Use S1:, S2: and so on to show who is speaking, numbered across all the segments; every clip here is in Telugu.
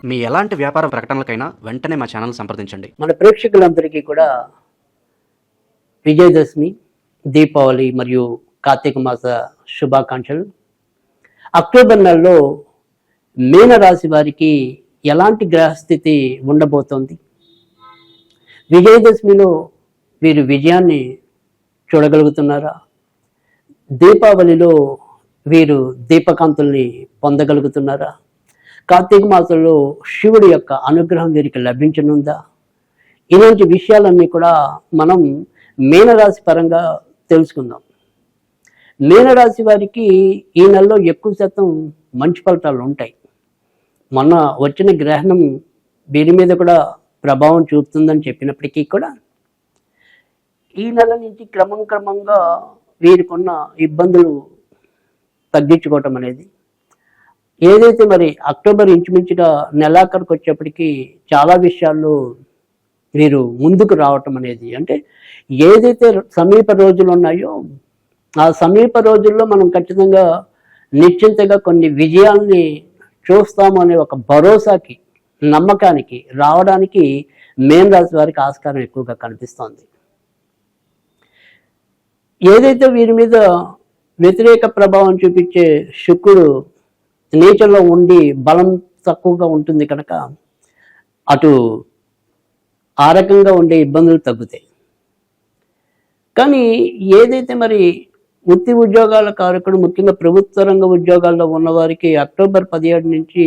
S1: మీ ఎలాంటి వ్యాపార ప్రకటనలకైనా వెంటనే మా ఛానల్ సంప్రదించండి.
S2: మన ప్రేక్షకులందరికీ కూడా విజయదశమి, దీపావళి మరియు కార్తీక మాస శుభాకాంక్షలు. అక్టోబర్ నెలలో మీనరాశి వారికి ఎలాంటి గ్రహస్థితి ఉండబోతోంది? విజయదశమిలో వీరు విజయాన్ని చూడగలుగుతున్నారా? దీపావళిలో వీరు దీపకాంతుల్ని పొందగలుగుతున్నారా? కార్తీక మాసంలో శివుడి యొక్క అనుగ్రహం వీరికి లభించనుందా? ఇలాంటి విషయాలన్నీ కూడా మనం మీనరాశి పరంగా తెలుసుకుందాం. మీనరాశి వారికి ఈ నెలలో ఎక్కువ శాతం మంచి ఫలితాలు ఉంటాయి. మొన్న వచ్చిన గ్రహణం వీరి మీద కూడా ప్రభావం చూపుతుందని చెప్పినప్పటికీ కూడా ఈ నెల నుంచి క్రమంగా వీరికున్న ఇబ్బందులు తగ్గించుకోవటం అనేది, ఏదైతే మరి అక్టోబర్ ఇంచుమించుగా నెలాఖరుకు వచ్చేప్పటికీ చాలా విషయాల్లో వీరు ముందుకు రావటం అనేది, అంటే ఏదైతే సమీప రోజులు ఉన్నాయో ఆ సమీప రోజుల్లో మనం ఖచ్చితంగా నిశ్చింతగా కొన్ని విజయాల్ని చూస్తాము అనే ఒక భరోసాకి, నమ్మకానికి రావడానికి మీన రాశి వారికి ఆస్కారం ఎక్కువగా కనిపిస్తోంది. ఏదైతే వీరి మీద వ్యతిరేక ప్రభావం చూపించే శుక్రుడు నేచర్లో ఉండి బలం తక్కువగా ఉంటుంది కనుక అటు ఆ రకంగా ఉండే ఇబ్బందులు తగ్గుతాయి. కానీ ఏదైతే మరి వృత్తి ఉద్యోగాల కారకుడు, ముఖ్యంగా ప్రభుత్వ రంగ ఉద్యోగాల్లో ఉన్నవారికి అక్టోబర్ 17 నుంచి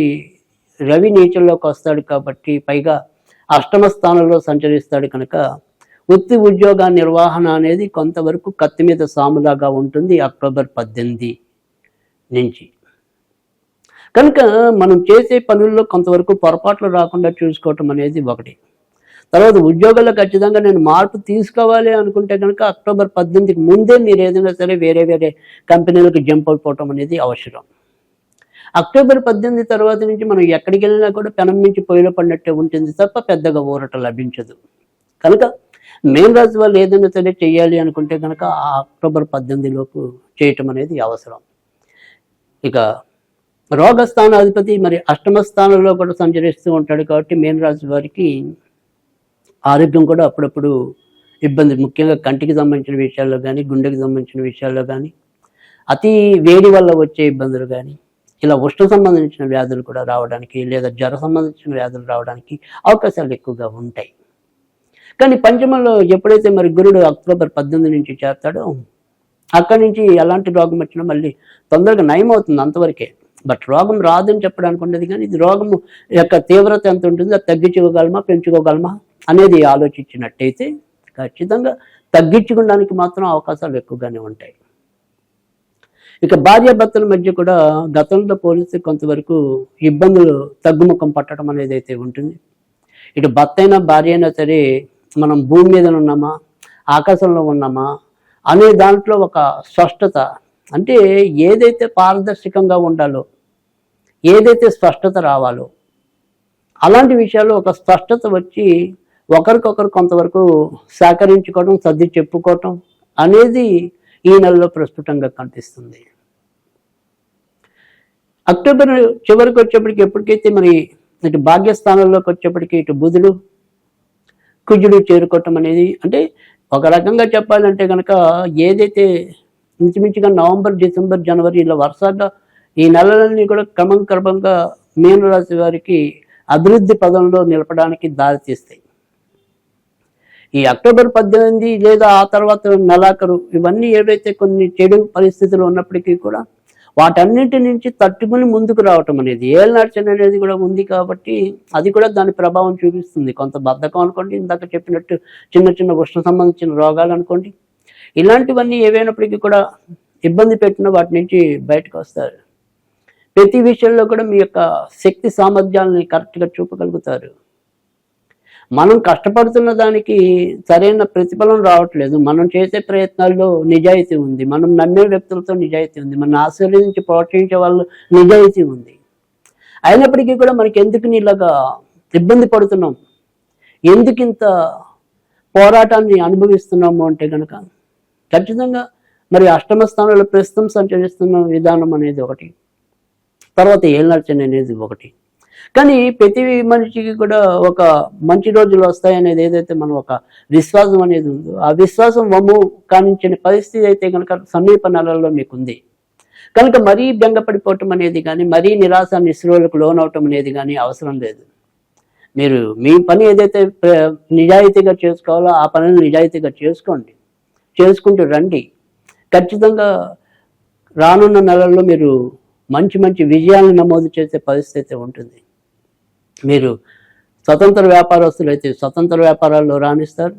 S2: రవి నేచర్లోకి వస్తాడు కాబట్టి, పైగా అష్టమ స్థానంలో సంచరిస్తాడు కనుక వృత్తి ఉద్యోగ నిర్వహణ అనేది కొంతవరకు కత్తి మీద సాములాగా ఉంటుంది అక్టోబర్ 18 నుంచి. కనుక మనం చేసే పనుల్లో కొంతవరకు పొరపాట్లు రాకుండా చూసుకోవటం అనేది ఒకటి. తర్వాత ఉద్యోగాల్లో ఖచ్చితంగా నేను మార్పు తీసుకోవాలి అనుకుంటే కనుక అక్టోబర్ 18కి ముందే మీరు ఏదైనా సరే వేరే కంపెనీలకు జంప్ అయిపోవటం అనేది అవసరం. అక్టోబర్ 18 తర్వాత నుంచి మనం ఎక్కడికి వెళ్ళినా కూడా పెనం నుంచి పొయ్యిలో పడినట్టే ఉంటుంది తప్ప పెద్దగా ఊరట లభించదు. కనుక మీన రాశి వాళ్ళు ఏదైనా సరే చేయాలి అనుకుంటే కనుక ఆ అక్టోబర్ 18 లోపు చేయటం అనేది అవసరం. ఇక రోగస్థానాధిపతి మరి అష్టమ స్థానంలో కూడా సంచరిస్తూ ఉంటాడు కాబట్టి మీన రాశి వారికి ఆరోగ్యం కూడా అప్పుడప్పుడు ఇబ్బంది, ముఖ్యంగా కంటికి సంబంధించిన విషయాల్లో కానీ, గుండెకి సంబంధించిన విషయాల్లో కానీ, అతి వేడి వల్ల వచ్చే ఇబ్బందులు కానీ, ఇలా ఉష్ణ సంబంధించిన వ్యాధులు కూడా రావడానికి, లేదా జ్వర సంబంధించిన వ్యాధులు రావడానికి అవకాశాలు ఎక్కువగా ఉంటాయి. కానీ పంచమంలో ఎప్పుడైతే మరి గురుడు అక్టోబర్ 18 నుంచి చేస్తాడో అక్కడి నుంచి ఎలాంటి రోగం వచ్చినా మళ్ళీ తొందరగా నయం అవుతుంది అంతవరకే. బట్ రోగం రాదని చెప్పడానికి ఉండదు. కానీ ఇది రోగము యొక్క తీవ్రత ఎంత ఉంటుందో అది తగ్గించుకోగలమా పెంచుకోగలమా అనేది ఆలోచించినట్టయితే ఖచ్చితంగా తగ్గించుకోవడానికి మాత్రం అవకాశాలు ఎక్కువగానే ఉంటాయి. ఇక భార్యాభర్తల మధ్య కూడా గతంలో పోలిస్తే కొంతవరకు ఇబ్బందులు తగ్గుముఖం పట్టడం అనేది అయితే ఉంటుంది. ఇటు భర్త అయినా భార్య అయినా సరే మనం భూమి మీద ఉన్నామా ఆకాశంలో ఉన్నామా అనే దాంట్లో ఒక స్పష్టత, అంటే ఏదైతే పారదర్శకంగా ఉండాలో, ఏదైతే స్పష్టత రావాలో అలాంటి విషయాల్లో ఒక స్పష్టత వచ్చి ఒకరికొకరు కొంతవరకు సహకరించుకోవడం, సర్ది చెప్పుకోవటం అనేది ఈ నెలలో ప్రస్ఫుటంగా కనిపిస్తుంది. అక్టోబర్ చివరికి వచ్చేప్పటికి ఎప్పటికైతే మరి ఇటు భాగ్యస్థానంలోకి వచ్చేప్పటికి ఇటు బుధుడు కుజుడు చేరుకోవటం అనేది, అంటే ఒక రకంగా చెప్పాలంటే కనుక ఏదైతే ఇంచుమించుగా నవంబర్, డిసెంబర్, జనవరి ఇలా వరుసగా ఈ నెలలన్నీ కూడా క్రమంగా మీనరాశి వారికి అభివృద్ధి పదంలో నిలపడానికి దారితీస్తాయి. ఈ అక్టోబర్ 18 లేదా ఆ తర్వాత నెలాఖరు ఇవన్నీ ఏవైతే కొన్ని చెడు పరిస్థితులు ఉన్నప్పటికీ కూడా వాటన్నింటి నుంచి తట్టుకుని ముందుకు రావటం అనేది, ఏళ్ళనాడ్చన అనేది కూడా ఉంది కాబట్టి అది కూడా దాని ప్రభావం చూపిస్తుంది. కొంత బద్ధకం అనుకోండి, ఇందాక చెప్పినట్టు చిన్న ఉష్ణ సంబంధించిన రోగాలు అనుకోండి, ఇలాంటివన్నీ ఏవైనప్పటికీ కూడా ఇబ్బంది పెట్టిన వాటి నుంచి బయటకు వస్తారు. ప్రతి విషయంలో కూడా మీ యొక్క శక్తి సామర్థ్యాలని కరెక్ట్గా చూపగలుగుతారు. మనం కష్టపడుతున్న దానికి సరైన ప్రతిఫలం రావట్లేదు. మనం చేసే ప్రయత్నాల్లో నిజాయితీ ఉంది, మనం నమ్మే వ్యక్తులతో నిజాయితీ ఉంది, మన ఆశీర్వదించి ప్రోత్సహించే వాళ్ళు నిజాయితీ ఉంది. అయినప్పటికీ కూడా మనకి ఎందుకు ఇలాగా ఇబ్బంది పడుతున్నాం, ఎందుకు ఇంత పోరాటాన్ని అనుభవిస్తున్నాము అంటే కనుక ఖచ్చితంగా మరి అష్టమ స్థానంలో ప్రస్తుతం సంచరిస్తున్న విధానం అనేది ఒకటి, తర్వాత ఏళ్ళనర్చన అనేది ఒకటి. కానీ ప్రతి మనిషికి కూడా ఒక మంచి రోజులు వస్తాయనేది ఏదైతే మనం ఒక విశ్వాసం అనేది ఉందో ఆ విశ్వాసం వమ్ము కానించిన పరిస్థితి అయితే కనుక సమీప నెలల్లో మీకుంది కనుక మరీ బెంగపడిపోవటం అనేది కానీ మరీ నిరాశ నిస్పృహలకు లోనవటం అనేది కానీ అవసరం లేదు. మీరు మీ పని ఏదైతే నిజాయితీగా చేసుకోవాలో ఆ పనిని నిజాయితీగా చేసుకోండి, చేసుకుంటూ రండి. ఖచ్చితంగా రానున్న నెలల్లో మీరు మంచి మంచి విజయాలను నమోదు చేసే పరిస్థితి ఉంటుంది. మీరు స్వతంత్ర వ్యాపారస్తులు అయితే స్వతంత్ర వ్యాపారాల్లో రాణిస్తారు.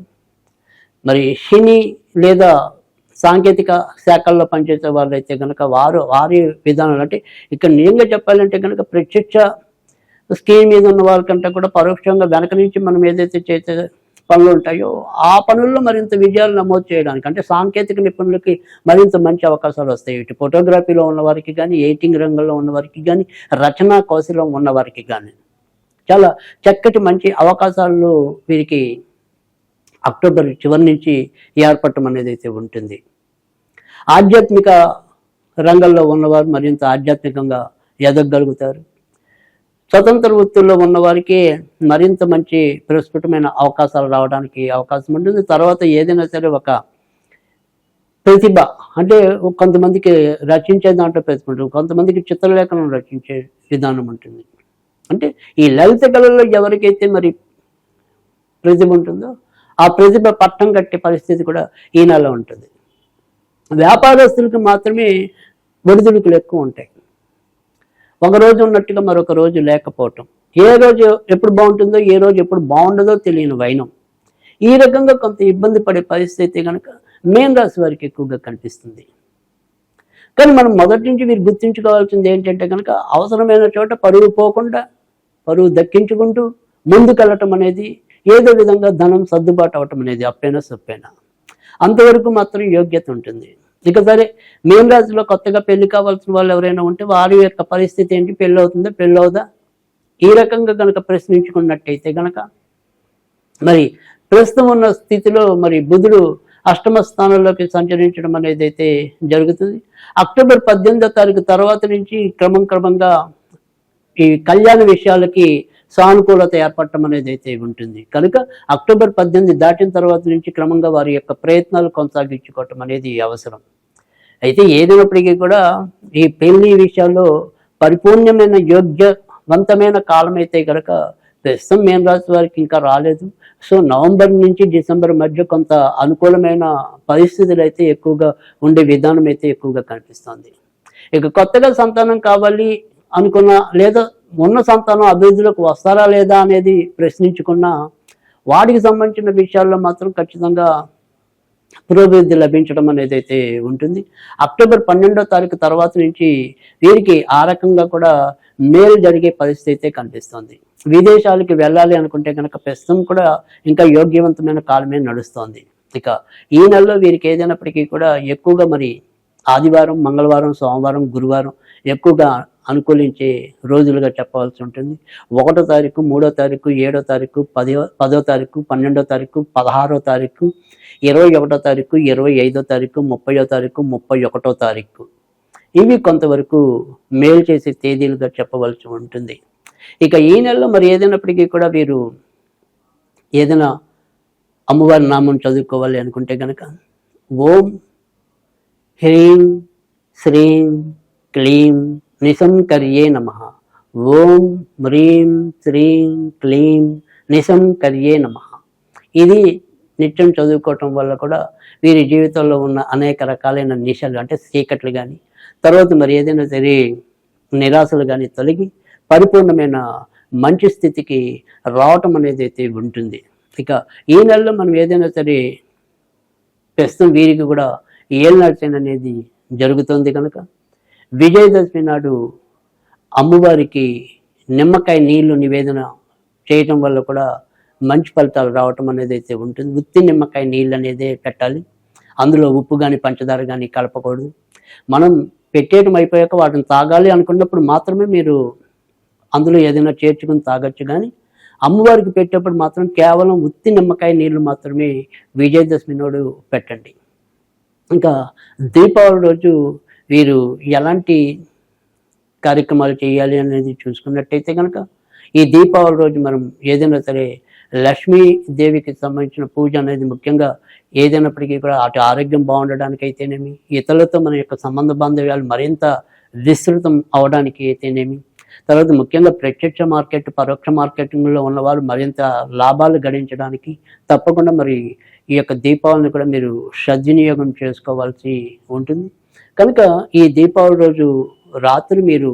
S2: మరి శని లేదా సాంకేతిక శాఖల్లో పనిచేసే వాళ్ళు అయితే కనుక వారి విధానాలు అంటే ఇక్కడ నిజంగా చెప్పాలంటే కనుక ప్రత్యక్ష స్కీమ్ మీద ఉన్న వాళ్ళకంటే కూడా పరోక్షంగా వెనక నుంచి మనం ఏదైతే చేసే పనులు ఉంటాయో ఆ పనుల్లో మరింత విజయాలు నమోదు చేయడానికి అంటే సాంకేతిక నిపుణులకి మరింత మంచి అవకాశాలు వస్తాయి. ఇటు ఫోటోగ్రఫీలో ఉన్న వారికి కానీ, ఎడిటింగ్ రంగంలో ఉన్న వారికి కానీ, రచనా కౌశలం ఉన్న వారికి కానీ చాలా చక్కటి మంచి అవకాశాలు వీరికి అక్టోబర్ చివరి నుంచి ఏర్పడటం అనేది అయితే ఉంటుంది. ఆధ్యాత్మిక రంగంలో ఉన్నవారు మరింత ఆధ్యాత్మికంగా ఎదగగలుగుతారు. స్వతంత్ర వృత్తుల్లో ఉన్న వారికి మరింత మంచి ప్రస్ఫుటమైన అవకాశాలు రావడానికి అవకాశం ఉంటుంది. తర్వాత ఏదైనా సరే ఒక ప్రతిభ అంటే కొంతమందికి రచించే దాంట్లో ప్రతిభ ఉంటుంది, కొంతమందికి చిత్రలేఖనం రచించే విధానం ఉంటుంది. అంటే ఈ లలిత కళల్లో ఎవరికైతే మరి ప్రతిభ ఉంటుందో ఆ ప్రతిభ పట్టం కట్టే పరిస్థితి కూడా ఈ నెల ఉంటుంది. వ్యాపారస్తులకు మాత్రమే ఒడిదుడుకులు ఎక్కువ ఉంటాయి. ఒకరోజు ఉన్నట్టుగా మరొక రోజు లేకపోవటం, ఏ రోజు ఎప్పుడు బాగుంటుందో ఏ రోజు ఎప్పుడు బాగుండదో తెలియని వైనం, ఈ రకంగా కొంత ఇబ్బంది పడే పరిస్థితి కనుక మేన రాశి వారికి ఎక్కువగా కనిపిస్తుంది. కానీ మనం మొదటి నుంచి మీరు గుర్తించుకోవాల్సింది ఏంటంటే కనుక అవసరమైన చోట పరువు పోకుండా పరువు దక్కించుకుంటూ ముందుకెళ్ళటం అనేది ఏదో విధంగా ధనం సర్దుబాటు అవటం అనేది అప్పైనా సొప్పైనా అంతవరకు మాత్రం యోగ్యత ఉంటుంది. ఇక సరే మేన రాశిలో కొత్తగా పెళ్లి కావాల్సిన వాళ్ళు ఎవరైనా ఉంటే వారి యొక్క పరిస్థితి ఏంటి, పెళ్ళి అవుతుందా పెళ్ళి అవుదా ఈ రకంగా కనుక ప్రశ్నించుకున్నట్టయితే కనుక మరి ప్రస్తుతం ఉన్న స్థితిలో మరి బుధుడు అష్టమ స్థానంలోకి సంచరించడం అనేది అయితే జరుగుతుంది. అక్టోబర్ 18వ తారీఖు తర్వాత నుంచి క్రమంగా ఈ కళ్యాణ విషయాలకి సానుకూలత ఏర్పడటం అనేది అయితే ఉంటుంది. కనుక అక్టోబర్ 18 దాటిన తర్వాత నుంచి క్రమంగా వారి యొక్క ప్రయత్నాలు కొనసాగించుకోవటం అనేది అవసరం. అయితే ఏదైనప్పటికీ కూడా ఈ పెళ్లి విషయాల్లో పరిపూర్ణమైన యోగ్యవంతమైన కాలం అయితే కనుక ప్రస్తుతం మేన రాశి వారికి ఇంకా రాలేదు. సో నవంబర్ నుంచి డిసెంబర్ మధ్య కొంత అనుకూలమైన పరిస్థితులు అయితే ఎక్కువగా ఉండే విధానం అయితే ఎక్కువగా కనిపిస్తుంది. ఇక కొత్తగా సంతానం కావాలి అనుకున్న లేదా ఉన్న సంతానం అభివృద్ధిలోకి వస్తారా లేదా అనేది ప్రశ్నించుకున్న వాటికి సంబంధించిన విషయాల్లో మాత్రం ఖచ్చితంగా పురోభివృద్ధి లభించడం అనేది అయితే ఉంటుంది. అక్టోబర్ 12వ తారీఖు తర్వాత నుంచి వీరికి ఆ రకంగా కూడా మేలు జరిగే పరిస్థితి అయితే కనిపిస్తుంది. విదేశాలకి వెళ్ళాలి అనుకుంటే కనుక ప్రస్తుతం కూడా ఇంకా యోగ్యవంతమైన కాలమే నడుస్తోంది. ఇక ఈ నెలలో వీరికి ఏదైనప్పటికీ కూడా ఎక్కువగా మరి ఆదివారం, మంగళవారం, సోమవారం, గురువారం ఎక్కువగా అనుకూలించే రోజులుగా చెప్పవలసి ఉంటుంది. 1వ తారీఖు, 3వ తారీఖు, 7వ తారీఖు, 10వ తారీఖు, 12వ తారీఖు, 16వ తారీఖు, 21వ తారీఖు, 25వ తారీఖు, 30వ తారీఖు, 31వ తారీఖు ఇవి కొంతవరకు మేలు చేసే తేదీలుగా చెప్పవలసి ఉంటుంది. ఇక ఈ నెలలో మరి ఏదైనప్పటికీ కూడా వీరు ఏదైనా అమ్మవారి నామం చదువుకోవాలి అనుకుంటే కనుక ఓం హ్రీం శ్రీం క్లీం నిశంకర్యే నమః, ఓం హ్రీం శ్రీం క్లీం నిశంకర్యే నమః ఇది నిత్యం చదువుకోవటం వల్ల కూడా వీరి జీవితంలో ఉన్న అనేక రకాలైన నిశలు అంటే చీకట్లు కానీ తర్వాత మరి ఏదైనా సరే నిరాశలు కానీ తొలగి పరిపూర్ణమైన మంచి స్థితికి రావటం అనేది అయితే ఉంటుంది. ఇక ఈ నెలలో మనం ఏదైనా సరే ప్రస్తుతం వీరికి కూడా ఏళ్ళనాడ్చన అనేది జరుగుతుంది కనుక విజయదశమి నాడు అమ్మవారికి నిమ్మకాయ నీళ్లు నివేదన చేయటం వల్ల కూడా మంచి ఫలితాలు రావటం అనేది అయితే ఉంటుంది. ఉత్తి నిమ్మకాయ నీళ్ళు అనేది పెట్టాలి, అందులో ఉప్పు కానీ పంచదార కానీ కలపకూడదు. మనం పెట్టేయటం అయిపోయాక వాటిని తాగాలి అనుకున్నప్పుడు మాత్రమే మీరు అందులో ఏదైనా చేర్చుకుని తాగొచ్చు. కానీ అమ్మవారికి పెట్టేప్పుడు మాత్రం కేవలం ఉత్తి నిమ్మకాయ నీళ్లు మాత్రమే విజయదశమి నాడు పెట్టండి. ఇంకా దీపావళి రోజు వీరు ఎలాంటి కార్యక్రమాలు చేయాలి అనేది చూసుకున్నట్టయితే కనుక ఈ దీపావళి రోజు మనం ఏదైనా సరే లక్ష్మీ దేవికి సంబంధించిన పూజ అనేది ముఖ్యంగా ఏదైనప్పటికీ కూడా అటు ఆరోగ్యం బాగుండడానికి అయితేనేమి, ఇతరులతో మన యొక్క సంబంధ బాంధవ్యాలు మరింత విస్తృతం అవడానికి అయితేనేమి, తర్వాత ముఖ్యంగా ప్రత్యక్ష మార్కెట్, పరోక్ష మార్కెటింగ్లో ఉన్నవాళ్ళు మరింత లాభాలు గడించడానికి తప్పకుండా మరి ఈ యొక్క దీపావళిని కూడా మీరు సద్వినియోగం చేసుకోవాల్సి ఉంటుంది. కనుక ఈ దీపావళి రోజు రాత్రి మీరు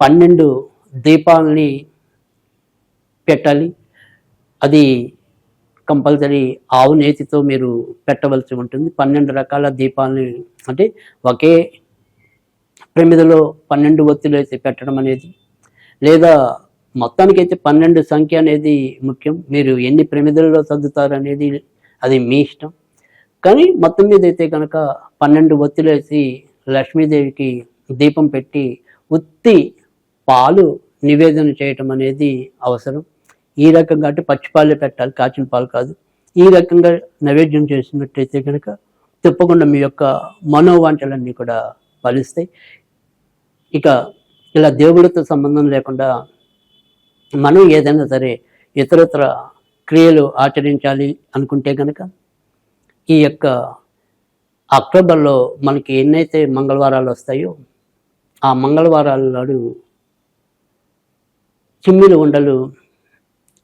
S2: 12 దీపాలని పెట్టాలి. అది కంపల్సరీ ఆవు నేతితో మీరు పెట్టవలసి ఉంటుంది. 12 రకాల దీపాలని, అంటే ఒకే ప్రమిదలో 12 ఒత్తులు వేసి పెట్టడం అనేది, లేదా మొత్తానికైతే 12 సంఖ్య అనేది ముఖ్యం. మీరు ఎన్ని ప్రమిదలలో సర్దుతారు అనేది అది మీ ఇష్టం. కానీ మొత్తం మీద అయితే కనుక 12 ఒత్తులు వేసి లక్ష్మీదేవికి దీపం పెట్టి ఉత్తి పాలు నివేదన చేయటం అనేది అవసరం. ఈ రకంగా అంటే పచ్చిపాలే పెట్టాలి, కాచిన పాలు కాదు. ఈ రకంగా నైవేద్యం చేసినట్టయితే కనుక తప్పకుండా మీ యొక్క మనోవాంఛలన్నీ కూడా ఫలిస్తాయి. ఇక ఇలా దేవుడితో సంబంధం లేకుండా మనం ఏదైనా సరే ఇతరత్ర క్రియలు ఆచరించాలి అనుకుంటే కనుక ఈ యొక్క అక్టోబర్లో మనకి ఎన్నైతే మంగళవారాలు వస్తాయో ఆ మంగళవారాల నాడు చిమ్మిలి ఉండలు,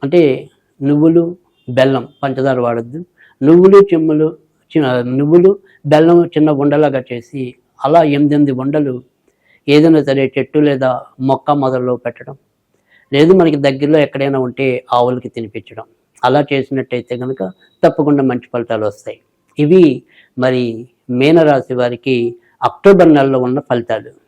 S2: అంటే నువ్వులు, బెల్లం, పంచదార వాడద్దు, నువ్వులు బెల్లం చిన్న ఉండలాగా చేసి అలా 8 ఉండలు ఏదైనా సరే చెట్టు లేదా మొక్క మొదల్లో పెట్టడం, లేదు మనకి దగ్గరలో ఎక్కడైనా ఉంటే ఆవులకి తినిపించడం, అలా చేసినట్టయితే కనుక తప్పకుండా మంచి ఫలితాలు వస్తాయి. ఇవి మరి మీనరాశి వారికి అక్టోబర్ నెలలో ఉన్న ఫలితాలు.